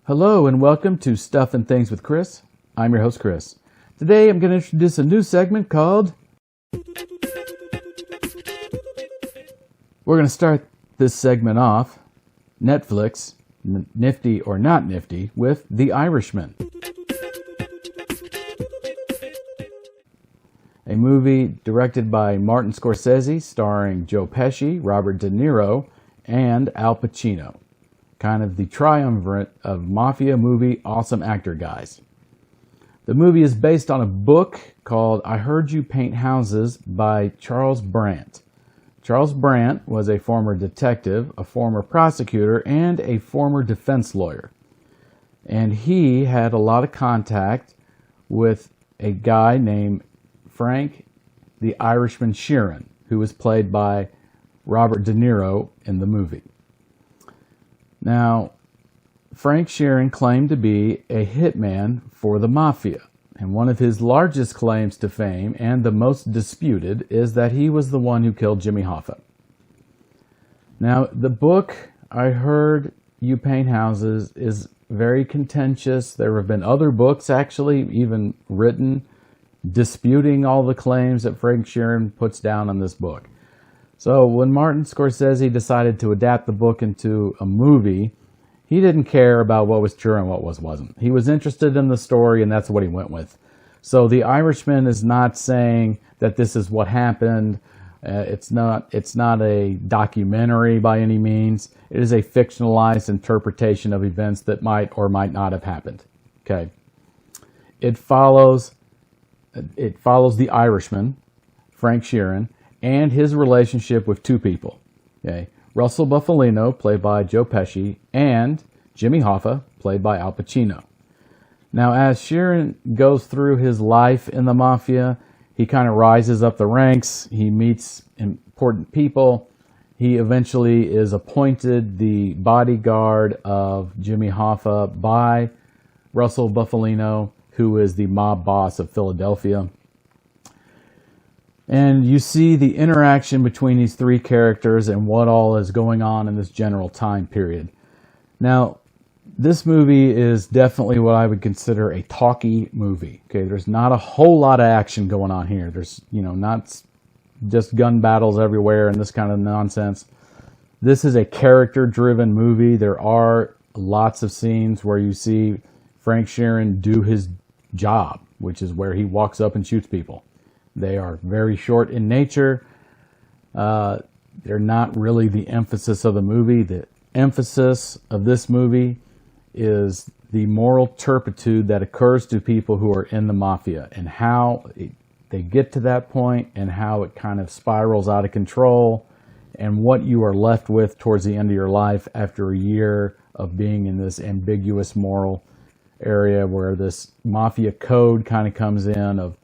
Hello and welcome to Stuff and Things with Chris. I'm your host, Chris. Today I'm going to introduce a new segment called... We're going to start this segment off, Netflix, Nifty or Not Nifty, with The Irishman. A movie directed by Martin Scorsese starring Joe Pesci, Robert De Niro, and Al Pacino. Kind of the triumvirate of mafia movie awesome actor guys. The movie is based on a book called I Heard You Paint Houses by Charles Brandt. Charles Brandt was a former detective, a former prosecutor, and a former defense lawyer. And he had a lot of contact with a guy named Frank the Irishman Sheeran, who was played by Robert De Niro in the movie. Now, Frank Sheeran claimed to be a hitman for the mafia, and one of his largest claims to fame, and the most disputed, is that he was the one who killed Jimmy Hoffa. Now, the book, I Heard You Paint Houses, is very contentious. There have been other books, actually, even written, disputing all the claims that Frank Sheeran puts down in this book. So when Martin Scorsese decided to adapt the book into a movie, he didn't care about what was true and what wasn't. He was interested in the story, and that's what he went with. So The Irishman is not saying that this is what happened. It's not a documentary by any means. It is a fictionalized interpretation of events that might or might not have happened. Okay. It follows the Irishman, Frank Sheeran, and his relationship with two people. Okay. Russell Bufalino, played by Joe Pesci, and Jimmy Hoffa, played by Al Pacino. Now, as Sheeran goes through his life in the mafia, he kind of rises up the ranks. He meets important people. He eventually is appointed the bodyguard of Jimmy Hoffa by Russell Bufalino, who is the mob boss of Philadelphia. And you see the interaction between these three characters and what all is going on in this general time period. Now, this movie is definitely what I would consider a talky movie. Okay, there's not a whole lot of action going on here. There's, not just gun battles everywhere and this kind of nonsense. This is a character-driven movie. There are lots of scenes where you see Frank Sheeran do his job, which is where he walks up and shoots people. They are very short in nature. They're not really the emphasis of the movie. The emphasis of this movie is the moral turpitude that occurs to people who are in the mafia and how they get to that point and how it kind of spirals out of control and what you are left with towards the end of your life after a year of being in this ambiguous moral area where this mafia code kind of comes in of,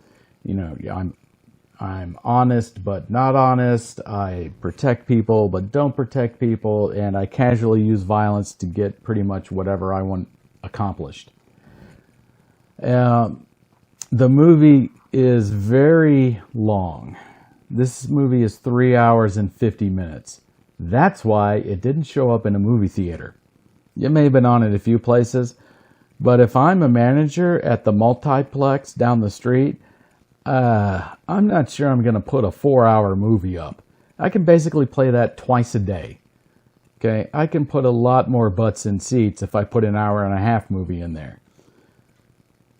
I'm honest but not honest. I protect people but don't protect people, and I casually use violence to get pretty much whatever I want accomplished. The movie is very long. This movie is 3 hours and 50 minutes. That's why it didn't show up in a movie theater. It may have been on in a few places, but if I'm a manager at the multiplex down the street, I'm not sure I'm going to put a 4-hour movie up. I can basically play that twice a day. Okay, I can put a lot more butts in seats if I put an hour-and-a-half movie in there.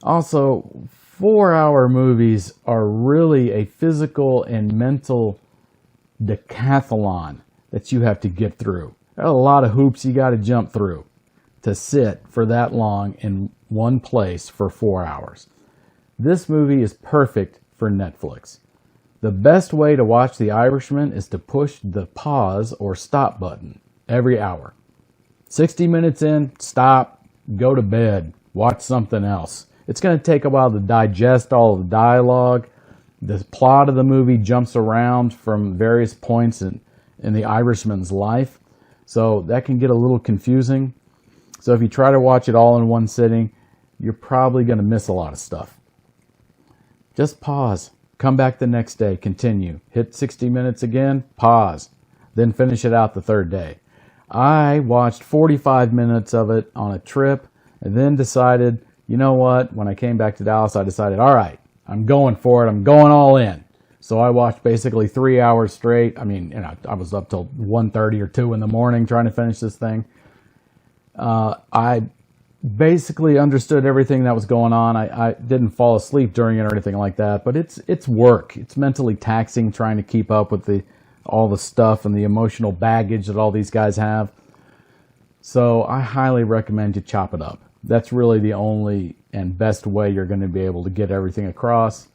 Also, 4-hour movies are really a physical and mental decathlon that you have to get through. There are a lot of hoops you got to jump through to sit for that long in one place for 4 hours. This movie is perfect for Netflix. The best way to watch The Irishman is to push the pause or stop button every hour. 60 minutes in, stop, go to bed, watch something else. It's going to take a while to digest all of the dialogue. The plot of the movie jumps around from various points in the Irishman's life, so that can get a little confusing. So if you try to watch it all in one sitting, you're probably going to miss a lot of stuff. Just pause, come back the next day, continue, hit 60 minutes again, pause, then finish it out the third day. I watched 45 minutes of it on a trip and then decided, you know what, when I came back to Dallas, I decided, all right, I'm going for it. I'm going all in. So I watched basically 3 hours straight. I mean, I was up till 1:30 or 2 in the morning trying to finish this thing. I basically understood everything that was going on. I didn't fall asleep during it or anything like that, but it's work. It's mentally taxing trying to keep up with all the stuff and the emotional baggage that all these guys have. So I highly recommend you chop it up. That's really the only and best way you're going to be able to get everything across,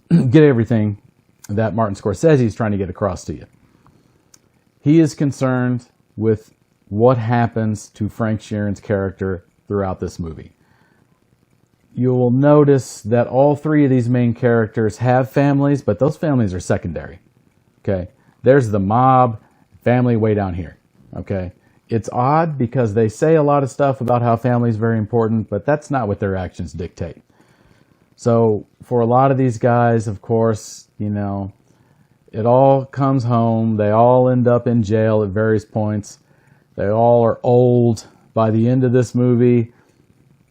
get everything that Martin Scorsese is trying to get across to you. He is concerned with what happens to Frank Sheeran's character throughout this movie. You will notice that all three of these main characters have families, but those families are secondary. Okay? There's the mob family way down here. Okay? It's odd because they say a lot of stuff about how family is very important, but that's not what their actions dictate. So for a lot of these guys, of course, it all comes home. They all end up in jail at various points. They all are old. By the end of this movie,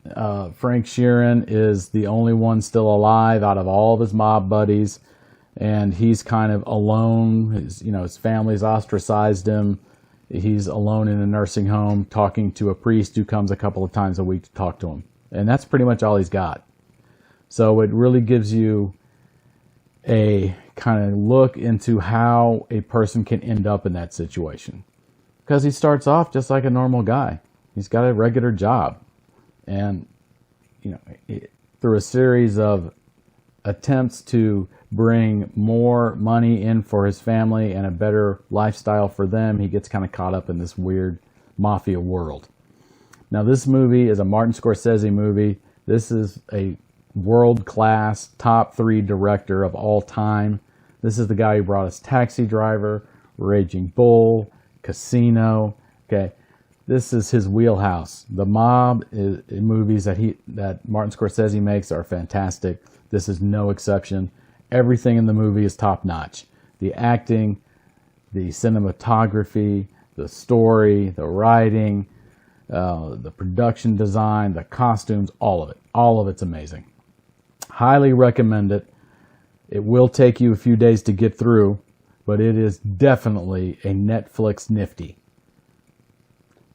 Frank Sheeran is the only one still alive out of all of his mob buddies, and he's kind of alone. His family's ostracized him. He's alone in a nursing home talking to a priest who comes a couple of times a week to talk to him. And that's pretty much all he's got. So it really gives you a kind of look into how a person can end up in that situation. Because he starts off just like a normal guy. He's got a regular job. And, through a series of attempts to bring more money in for his family and a better lifestyle for them, he gets kind of caught up in this weird mafia world. Now, this movie is a Martin Scorsese movie. This is a world-class, top 3 director of all time. This is the guy who brought us Taxi Driver, Raging Bull, Casino. Okay, this is his wheelhouse. The mob movies that Martin Scorsese makes are fantastic. This is no exception. Everything in the movie is top-notch. The acting, the cinematography, the story, the writing, the production design, the costumes, all of it. All of it's amazing. Highly recommend it. It will take you a few days to get through, but it is definitely a Netflix nifty.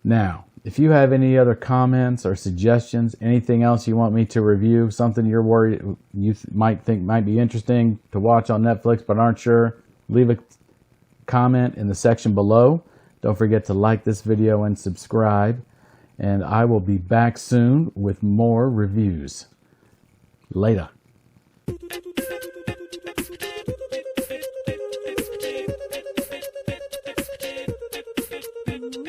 Now, if you have any other comments or suggestions, anything else you want me to review, something you're worried you might think might be interesting to watch on Netflix but aren't sure, leave a comment in the section below. Don't forget to like this video and subscribe. And I will be back soon with more reviews. Later.